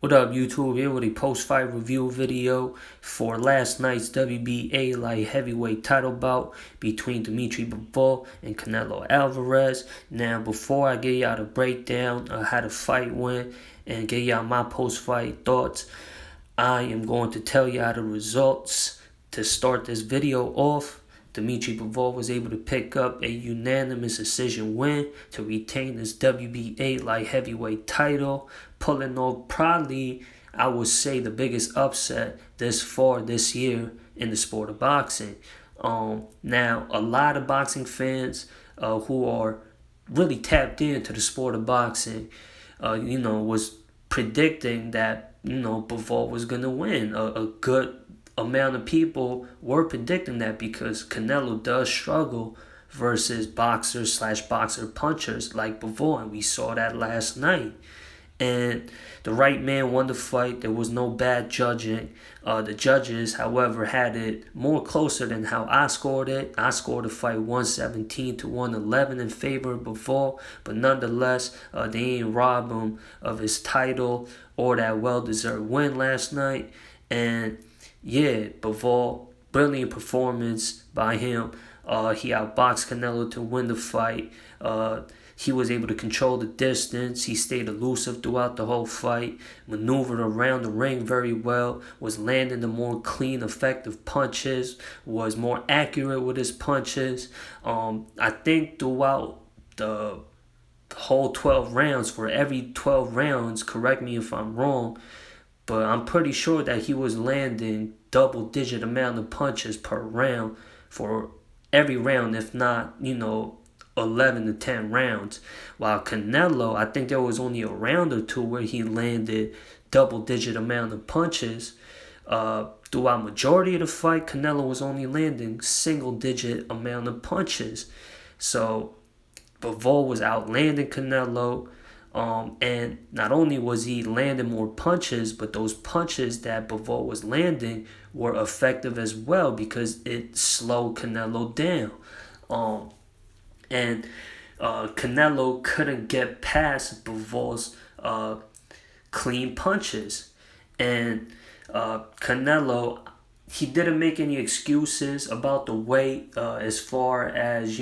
What up, YouTube? Here with a post-fight review video for last night's WBA light heavyweight title bout between Dimitri Bivol and Canelo Alvarez. Now, before I give y'all the breakdown of how the fight went and give y'all my post-fight thoughts, I am going to tell y'all the results. To start this video off, Dimitri Bivol was able to pick up a unanimous decision win to retain his WBA light heavyweight title, pulling off probably, I would say, the biggest upset this far this year in the sport of boxing. Now, a lot of boxing fans who are really tapped into the sport of boxing, was predicting that, Bivol was going to win. A good amount of people were predicting that because Canelo does struggle versus boxer punchers like Bivol, and we saw that last night. And the right man won the fight. There was no bad judging. The judges, however, had it more closer than how I scored it. I scored the fight 117 to 111 in favor of Bivol, but nonetheless, they ain't robbed him of his title or that well-deserved win last night. And yeah, Bivol, brilliant performance by him. He outboxed Canelo to win the fight. He was able to control the distance. He stayed elusive throughout the whole fight, maneuvered around the ring very well, was landing the more clean, effective punches, was more accurate with his punches. I think throughout the whole 12 rounds, for every 12 rounds, correct me if I'm wrong, but I'm pretty sure that he was landing double-digit amount of punches per round for every round, if not, 11 to 10 rounds. While Canelo, I think there was only a round or two where he landed double-digit amount of punches. Throughout majority of the fight, Canelo was only landing single-digit amount of punches. So Bivol was outlanding Canelo. And not only was he landing more punches, but those punches that Bivol was landing were effective as well because it slowed Canelo down. And Canelo couldn't get past Bivol's clean punches. And Canelo, he didn't make any excuses about the weight as far as,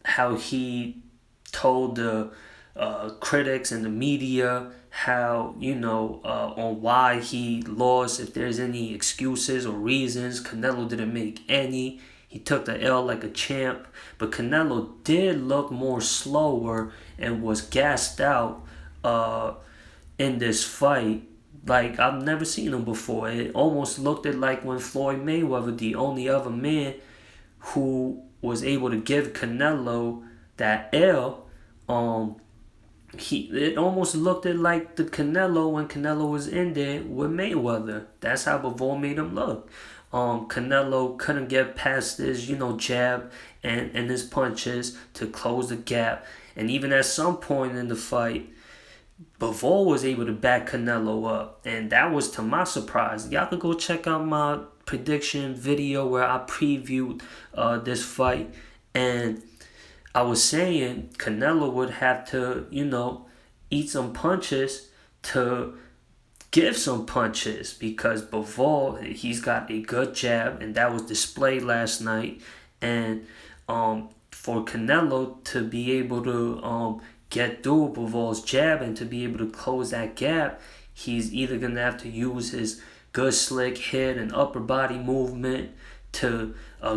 how he told the critics and the media how, on why he lost, if there's any excuses or reasons. Canelo didn't make any. He took the L like a champ. But Canelo did look more slower and was gassed out in this fight like I've never seen him before. It almost looked like when Floyd Mayweather, the only other man who was able to give Canelo that L, it almost looked like the Canelo when Canelo was in there with Mayweather. That's how Bivol made him look. Canelo couldn't get past his, jab and his punches to close the gap. And even at some point in the fight, Bivol was able to back Canelo up. And that was to my surprise. Y'all could go check out my prediction video where I previewed this fight. And I was saying Canelo would have to, eat some punches to give some punches because Bivol, he's got a good jab, and that was displayed last night. And for Canelo to be able to get through Bivol's jab and to be able to close that gap, he's either going to have to use his good slick head and upper body movement to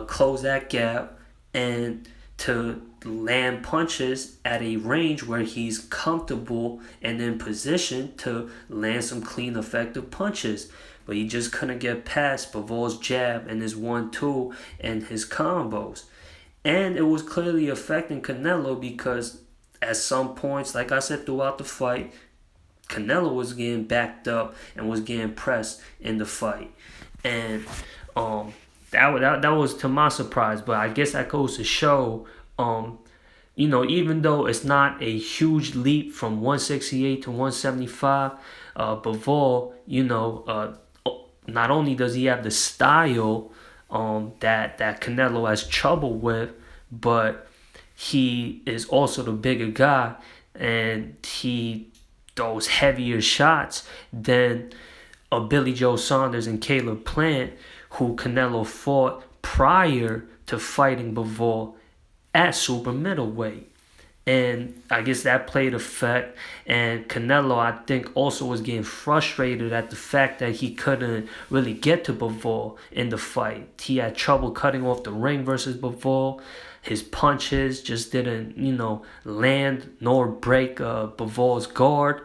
close that gap and to land punches at a range where he's comfortable and in position to land some clean, effective punches. But he just couldn't get past Bivol's jab and his 1-2 and his combos. And it was clearly affecting Canelo because at some points, like I said, throughout the fight, Canelo was getting backed up and was getting pressed in the fight. And that was to my surprise. But I guess that goes to show, even though it's not a huge leap from 168 to 175, Bivol, not only does he have the style that Canelo has trouble with, but he is also the bigger guy, and he those heavier shots than a Billy Joe Saunders and Caleb Plant, who Canelo fought prior to fighting Bivol at super middleweight. And I guess that played effect. And Canelo, I think, also was getting frustrated at the fact that he couldn't really get to Bivol in the fight. He had trouble cutting off the ring versus Bivol. His punches just didn't, land nor break Bivol's guard.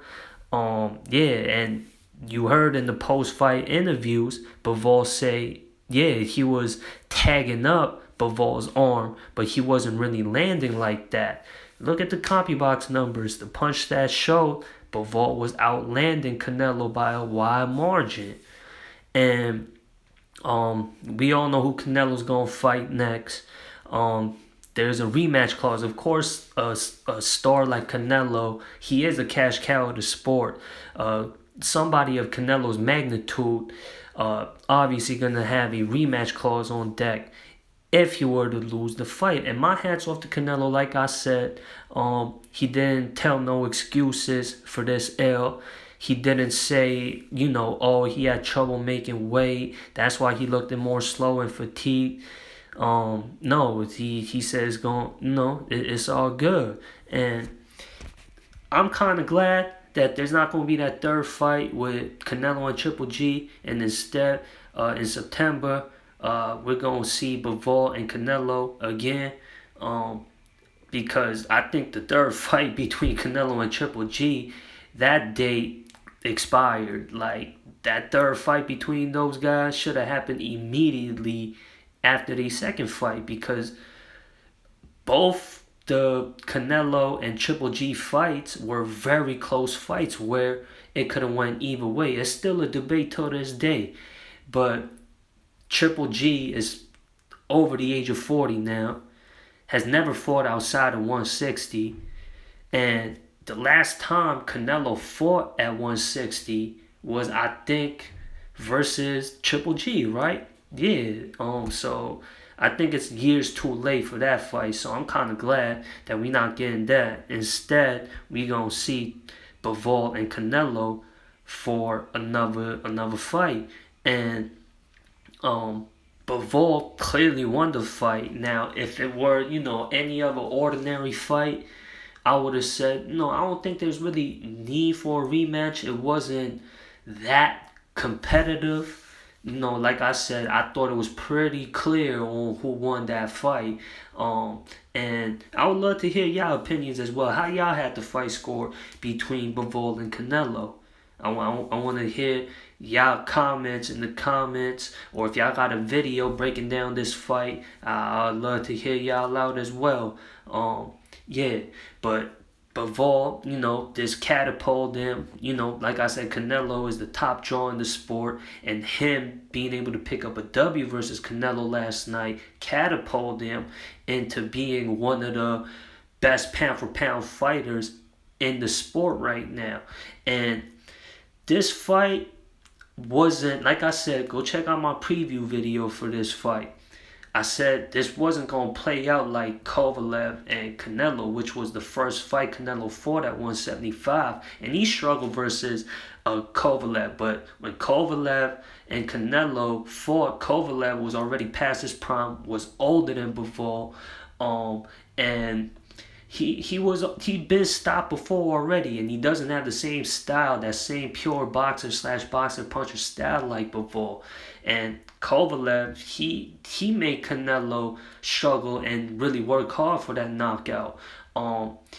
And you heard in the post-fight interviews, Bivol say, he was tagging up Bivol's arm, but he wasn't really landing like that. Look at the CompuBox numbers. The punch that showed Bivol was outlanding Canelo by a wide margin. And we all know who Canelo's going to fight next. There's a rematch clause. Of course, a star like Canelo, he is a cash cow of the sport. Somebody of Canelo's magnitude obviously going to have a rematch clause on deck if he were to lose the fight. And my hat's off to Canelo. Like I said, he didn't tell no excuses for this L. He didn't say, he had trouble making weight. That's why he looked more slow and fatigued. No, he says, it's all good. And I'm kind of glad that there's not going to be that third fight with Canelo and Triple G. And instead, in September, we're going to see Bivol and Canelo again, because I think the third fight between Canelo and Triple G, that date expired. Like, that third fight between those guys should have happened immediately after the second fight, because both the Canelo and Triple G fights were very close fights where it could have went either way. It's still a debate till this day, but Triple G is over the age of 40 now, has never fought outside of 160, and the last time Canelo fought at 160 was, I think, versus Triple G, right? So I think it's years too late for that fight, so I'm kind of glad that we're not getting that. Instead, we gonna see Bivol and Canelo for another fight. And Bivol clearly won the fight. Now, if it were, any other ordinary fight, I would have said, no, I don't think there's really need for a rematch. It wasn't that competitive. Like I said, I thought it was pretty clear on who won that fight. And I would love to hear y'all opinions as well. How y'all had the fight score between Bivol and Canelo? I want to hear y'all comments in the comments, or if y'all got a video breaking down this fight, I'd love to hear y'all out as well. But Bivol, this catapulted him. Like I said, Canelo is the top draw in the sport, and him being able to pick up a W versus Canelo last night catapulted him into being one of the best pound for pound fighters in the sport right now. And this fight wasn't, like I said, go check out my preview video for this fight. I said this wasn't going to play out like Kovalev and Canelo, which was the first fight Canelo fought at 175. And he struggled versus Kovalev. But when Kovalev and Canelo fought, Kovalev was already past his prime, was older than Bivol. And he'd been stopped before already, and he doesn't have the same style, that same pure boxer/boxer puncher style like Bivol. And Kovalev, he made Canelo struggle and really work hard for that knockout.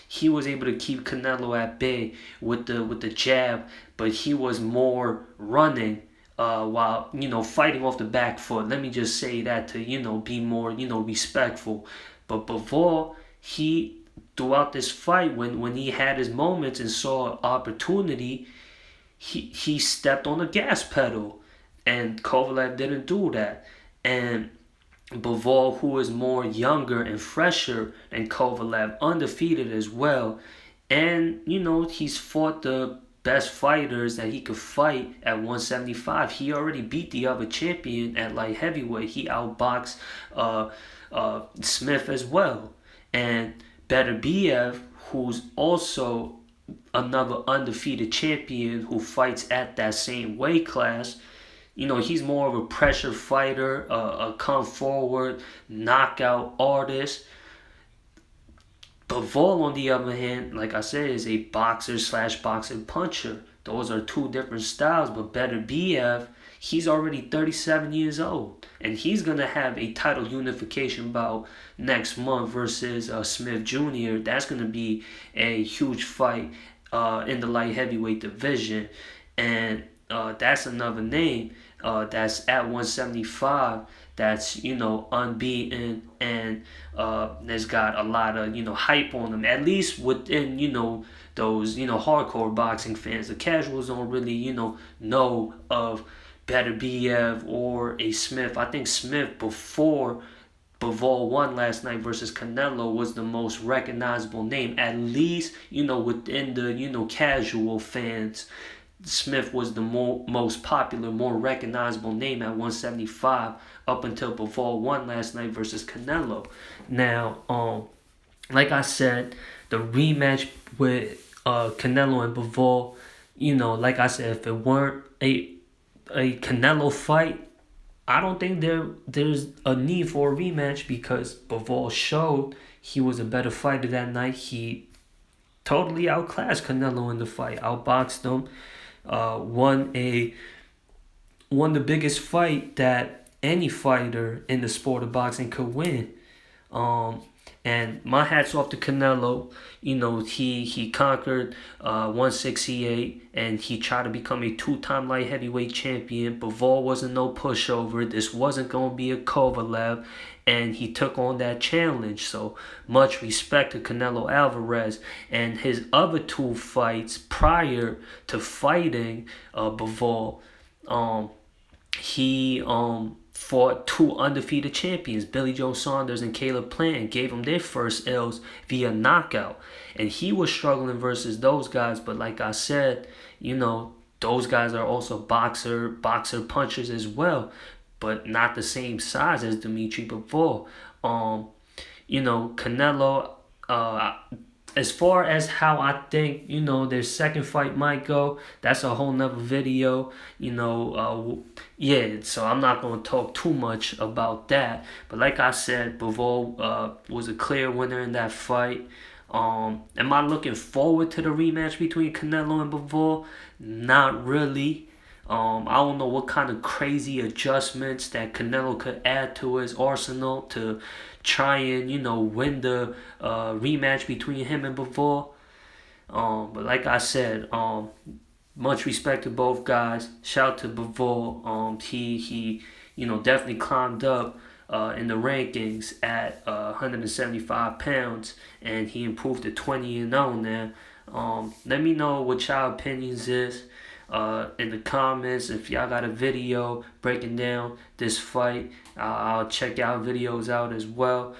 He was able to keep Canelo at bay with the jab, but he was more running while fighting off the back foot. Let me just say that to be more respectful. But Bivol, throughout this fight, when he had his moments and saw opportunity, he stepped on the gas pedal, and Kovalev didn't do that. And Bivol, who is more younger and fresher than Kovalev, undefeated as well, and he's fought the best fighters that he could fight at 175. He already beat the other champion at light heavyweight. He outboxed Smith as well. And Beterbiev, who's also another undefeated champion who fights at that same weight class. He's more of a pressure fighter, a come forward, knockout artist. Bivol, on the other hand, like I said, is a boxer/boxer puncher. Those are two different styles, but Beterbiev, he's already 37 years old. And he's going to have a title unification bout next month versus Smith Jr. That's going to be a huge fight in the light heavyweight division. And that's another name that's at 175 that's unbeaten, and that's got a lot of hype on them, at least within those hardcore boxing fans. The casuals don't really know of Beterbiev or a Smith. I think Smith, before Bivol won last night versus Canelo, was the most recognizable name, at least within the casual fans. Smith was the most popular, more recognizable name at 175 up until Bivol won last night versus Canelo. Now, like I said, the rematch with Canelo and Bivol, like I said, if it weren't a Canelo fight, I don't think there's a need for a rematch, because Bivol showed he was a better fighter that night. He totally outclassed Canelo in the fight, outboxed him. Won the biggest fight that any fighter in the sport of boxing could win. And my hat's off to Canelo. He conquered 168, and he tried to become a two-time light heavyweight champion. Bivol wasn't no pushover. This wasn't going to be a Kovalev, and he took on that challenge. So much respect to Canelo Alvarez. And his other two fights prior to fighting Bivol, he fought two undefeated champions, Billy Joe Saunders and Caleb Plant, and gave them their first L's via knockout. And he was struggling versus those guys, but like I said, those guys are also boxer punchers as well, but not the same size as Dimitri Bivol. Canelo, as far as how I think, their second fight might go, that's a whole nother video, so I'm not going to talk too much about that. But like I said, Bivol was a clear winner in that fight. Am I looking forward to the rematch between Canelo and Bivol? Not really. I don't know what kind of crazy adjustments that Canelo could add to his arsenal to try and, win the rematch between him and Bivol. But like I said, much respect to both guys. Shout out to Bivol. He definitely climbed up in the rankings at 175 pounds, and he improved to 20-0 now. Let me know what y'all opinions is in the comments. If y'all got a video breaking down this fight, I'll check y'all videos out as well.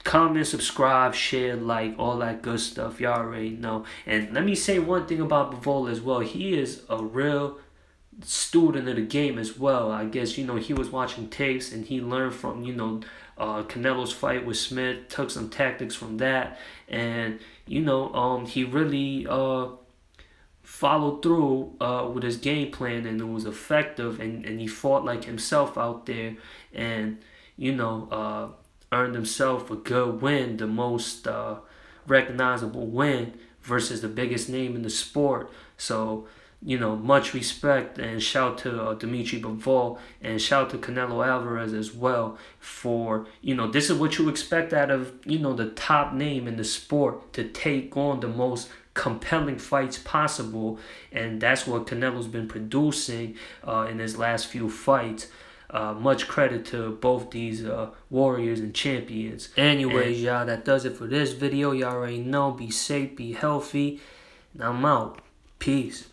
Comment, subscribe, share, like, all that good stuff. Y'all already know. And let me say one thing about Bivol as well. He is a real student of the game as well. I guess, he was watching tapes and he learned from, Canelo's fight with Smith, took some tactics from that. And, he really followed through with his game plan, and it was effective, and he fought like himself out there, and earned himself a good win, the most recognizable win versus the biggest name in the sport. So much respect, and shout to Dimitri Bivol, and shout to Canelo Alvarez as well for, this is what you expect out of, the top name in the sport, to take on the most compelling fights possible, and that's what Canelo's been producing in his last few fights. Much credit to both these warriors and champions. Anyways, y'all, that does it for this video. Y'all already know, be safe, be healthy, and I'm out. Peace.